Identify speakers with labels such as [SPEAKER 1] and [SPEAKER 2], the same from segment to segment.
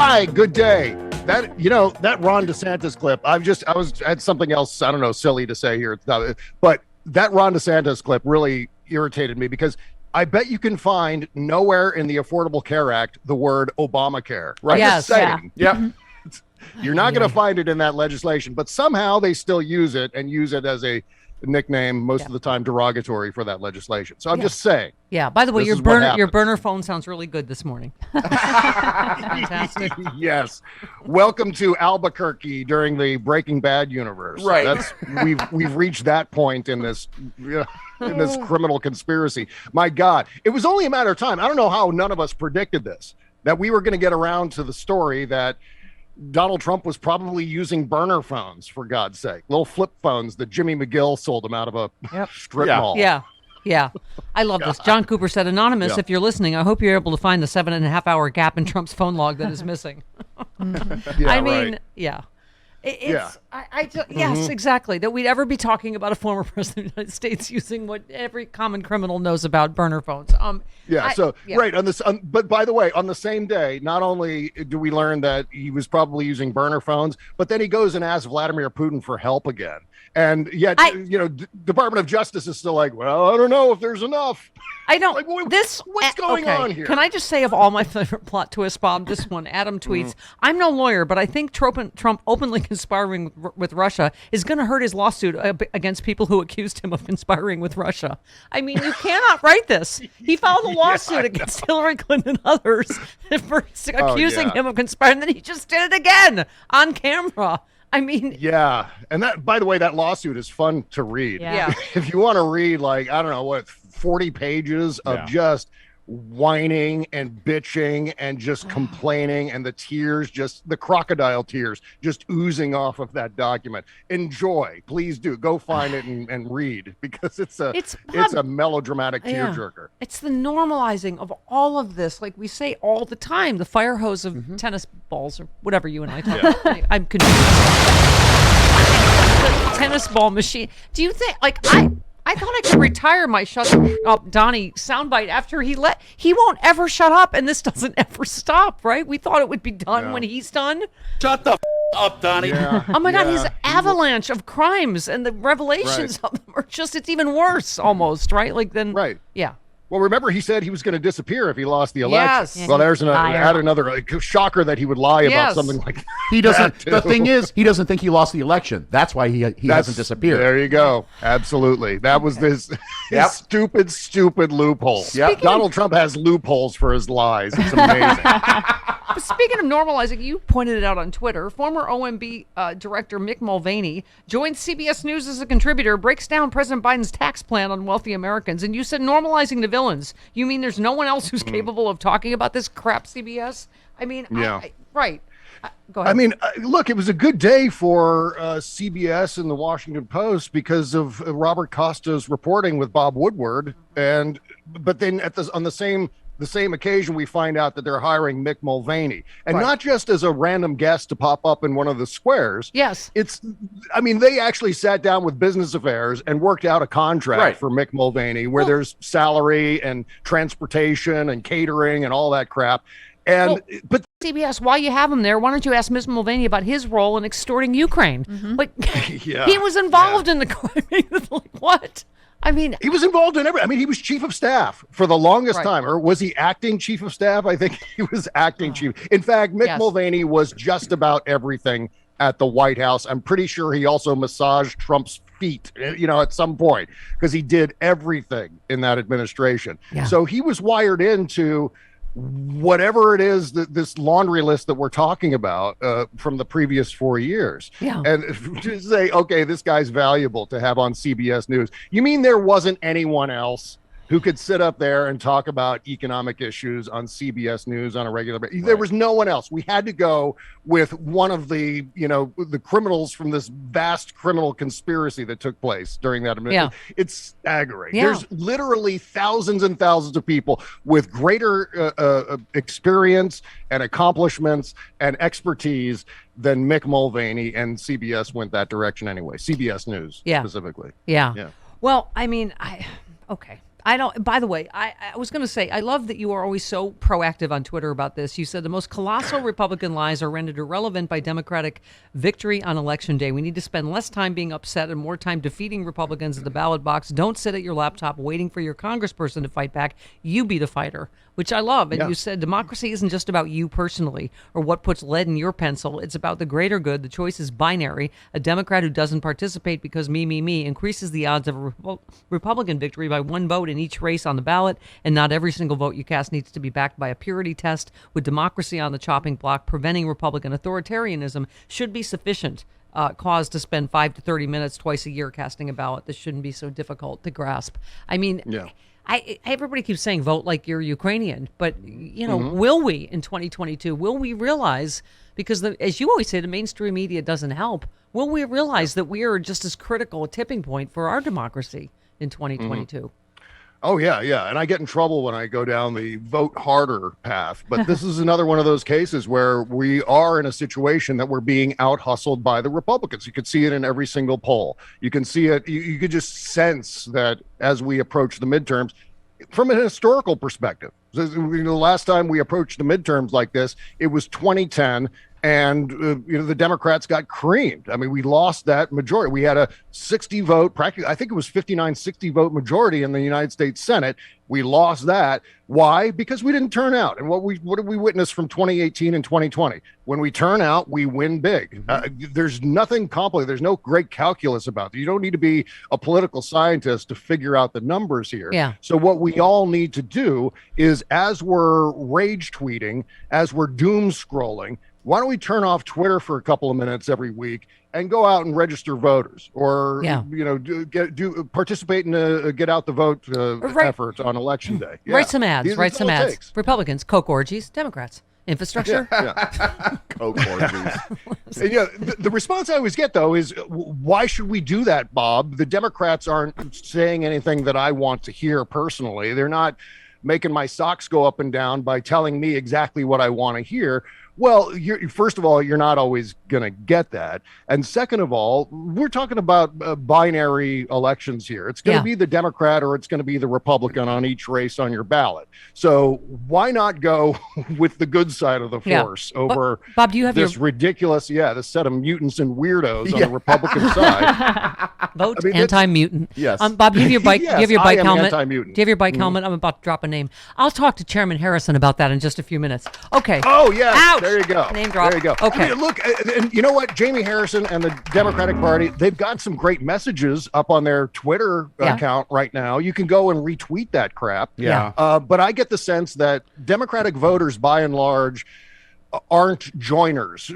[SPEAKER 1] Hi, good day. That Ron DeSantis clip, I had something else, I don't know, silly to say here. But that Ron DeSantis clip really irritated me because I bet you can find nowhere in the Affordable Care Act the word Obamacare. Right?
[SPEAKER 2] Yes.
[SPEAKER 1] Just saying.
[SPEAKER 2] Yeah.
[SPEAKER 1] You're not going to find it in that legislation, but somehow they still use it as a nickname, most of the time derogatory for that legislation. So I'm just saying.
[SPEAKER 2] Yeah. By the way, your burner phone sounds really good this morning. Fantastic.
[SPEAKER 1] Yes. Welcome to Albuquerque during the Breaking Bad universe.
[SPEAKER 3] Right.
[SPEAKER 1] We've reached that point in this criminal conspiracy. My God, it was only a matter of time. I don't know how none of us predicted this, that we were going to get around to the story that Donald Trump was probably using burner phones, for God's sake. Little flip phones that Jimmy McGill sold him out of a strip mall.
[SPEAKER 2] Yeah. I love this. John Cooper said, Anonymous, if you're listening, I hope you're able to find the 7.5-hour gap in Trump's phone log that is missing. Yes, exactly. That we'd ever be talking about a former president of the United States using what every common criminal knows about burner phones.
[SPEAKER 1] Right on this. But by the way, on the same day, not only do we learn that he was probably using burner phones, but then he goes and asks Vladimir Putin for help again. And yet, Department of Justice is still like, well, I don't know if there's enough.
[SPEAKER 2] I don't.
[SPEAKER 1] Like, what's going on here?
[SPEAKER 2] Can I just say, of all my favorite plot twists, Bob, this one, Adam tweets, I'm no lawyer, but I think Trump openly conspiring with Russia is going to hurt his lawsuit against people who accused him of conspiring with Russia. I mean, you cannot write this. He filed a lawsuit against Hillary Clinton and others for accusing him of conspiring, and then he just did it again on camera. I mean,
[SPEAKER 1] and that, by the way, that lawsuit is fun to read.
[SPEAKER 2] Yeah.
[SPEAKER 1] If you want to read, 40 pages of just whining and bitching and just complaining, and the crocodile tears just oozing off of that document. Enjoy, please do go find it and read, because it's a melodramatic tearjerker.
[SPEAKER 2] It's the normalizing of all of this, like we say all the time, the fire hose of tennis balls or whatever you and I talk about. I'm confused. The tennis ball machine. Do you think I thought I could retire my shut up Donnie soundbite after he won't ever shut up, and this doesn't ever stop, right? We thought it would be done when he's done.
[SPEAKER 3] Shut the up, Donnie.
[SPEAKER 1] Yeah.
[SPEAKER 2] Oh my God, his avalanche of crimes and the revelations of them are it's even worse almost, right? Yeah.
[SPEAKER 1] Well, remember, he said he was going to disappear if he lost the election.
[SPEAKER 2] Yes.
[SPEAKER 1] Well, there's another shocker that he would lie about something like that.
[SPEAKER 3] He doesn't. The thing is, he doesn't think he lost the election. That's why he hasn't disappeared.
[SPEAKER 1] There you go. Absolutely. That was his stupid loophole. Donald Trump has loopholes for his lies. It's amazing.
[SPEAKER 2] Speaking of normalizing, you pointed it out on Twitter. Former OMB director Mick Mulvaney joined CBS News as a contributor, breaks down President Biden's tax plan on wealthy Americans. And you said normalizing the villains. You mean there's no one else who's capable of talking about this crap, CBS? I mean, right. Go ahead.
[SPEAKER 1] I mean, look, it was a good day for CBS and the Washington Post because of Robert Costa's reporting with Bob Woodward. But then on the same occasion, we find out that they're hiring Mick Mulvaney, and not just as a random guest to pop up in one of the squares.
[SPEAKER 2] Yes.
[SPEAKER 1] They actually sat down with Business Affairs and worked out a contract for Mick Mulvaney where there's salary and transportation and catering and all that crap. But
[SPEAKER 2] CBS, while you have him there, why don't you ask Ms. Mulvaney about his role in extorting Ukraine? He was involved in the crime. What? I mean,
[SPEAKER 1] he was involved in he was chief of staff for the longest time. Or was he acting chief of staff? I think he was acting chief. In fact, Mick Mulvaney was just about everything at the White House. I'm pretty sure he also massaged Trump's feet, at some point, because he did everything in that administration. Yeah. So he was wired into whatever it is that this laundry list that we're talking about from the previous 4 years. Yeah. And to say, okay, this guy's valuable to have on CBS News. You mean there wasn't anyone else who could sit up there and talk about economic issues on CBS News on a regular basis? There was no one else. We had to go with one of the, the criminals from this vast criminal conspiracy that took place during that administration. Yeah. It's staggering. Yeah. There's literally thousands and thousands of people with greater experience and accomplishments and expertise than Mick Mulvaney, and CBS went that direction anyway. CBS News specifically.
[SPEAKER 2] Yeah. Well, I mean, okay. I don't. By the way, I was going to say, I love that you are always so proactive on Twitter about this. You said the most colossal Republican lies are rendered irrelevant by Democratic victory on Election Day. We need to spend less time being upset and more time defeating Republicans at the ballot box. Don't sit at your laptop waiting for your congressperson to fight back. You be the fighter, which I love. And you said democracy isn't just about you personally or what puts lead in your pencil. It's about the greater good. The choice is binary. A Democrat who doesn't participate because me increases the odds of a Republican victory by one vote in each race on the ballot, and not every single vote you cast needs to be backed by a purity test. With democracy on the chopping block, preventing Republican authoritarianism should be sufficient cause to spend 5 to 30 minutes twice a year casting a ballot. This shouldn't be so difficult to grasp. I mean, everybody keeps saying vote like you're Ukrainian, but will we in 2022? Will we realize, because as you always say, the mainstream media doesn't help. Will we realize that we are just as critical a tipping point for our democracy in 2022?
[SPEAKER 1] Oh, yeah. And I get in trouble when I go down the vote harder path. But this is another one of those cases where we are in a situation that we're being out hustled by the Republicans. You could see it in every single poll. You can see it. You could just sense that as we approach the midterms, from an historical perspective. The last time we approached the midterms like this, it was 2010. And the Democrats got creamed. I mean, we lost that majority. We had a 60 vote, practically, I think it was 59-60 vote majority in the United States Senate. We lost that. Why? Because we didn't turn out. And what did we witness from 2018 and 2020? When we turn out, we win big. There's nothing complicated. There's no great calculus about it. You don't need to be a political scientist to figure out the numbers here.
[SPEAKER 2] Yeah.
[SPEAKER 1] So what we all need to do is, as we're rage tweeting, as we're doom scrolling, why don't we turn off Twitter for a couple of minutes every week and go out and register voters, or participate in a get out the vote effort on Election Day. Yeah.
[SPEAKER 2] Write some ads. Write some ads. Takes. Republicans, coke orgies. Democrats, infrastructure.
[SPEAKER 3] Coke orgies.
[SPEAKER 1] And, the response I always get, though, is why should we do that, Bob? The Democrats aren't saying anything that I want to hear personally. They're not making my socks go up and down by telling me exactly what I want to hear. Well, first of all, you're not always going to get that. And second of all, we're talking about binary elections here. It's going to be the Democrat or it's going to be the Republican on each race on your ballot. So why not go with the good side of the force over
[SPEAKER 2] Bob, do you have
[SPEAKER 1] this ridiculous, this set of mutants and weirdos on the Republican side?
[SPEAKER 2] Vote anti-mutant.
[SPEAKER 3] Yes.
[SPEAKER 2] Bob, do you have your bike,
[SPEAKER 1] yes,
[SPEAKER 2] do you have your bike helmet?
[SPEAKER 1] Anti-mutant.
[SPEAKER 2] Do you have your bike helmet? I'm about to drop a name. I'll talk to Chairman Harrison about that in just a few minutes. Okay.
[SPEAKER 1] Oh, yeah.
[SPEAKER 2] Ouch.
[SPEAKER 1] There you go.
[SPEAKER 2] Name drop.
[SPEAKER 1] There you go.
[SPEAKER 2] Okay.
[SPEAKER 1] I mean, look, and you know what? Jamie Harrison and the Democratic Party, they've got some great messages up on their Twitter account right now. You can go and retweet that crap.
[SPEAKER 3] Yeah.
[SPEAKER 1] But I get the sense that Democratic voters, by and large, aren't joiners.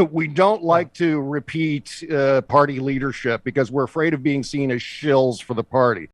[SPEAKER 1] We don't like to repeat party leadership because we're afraid of being seen as shills for the party.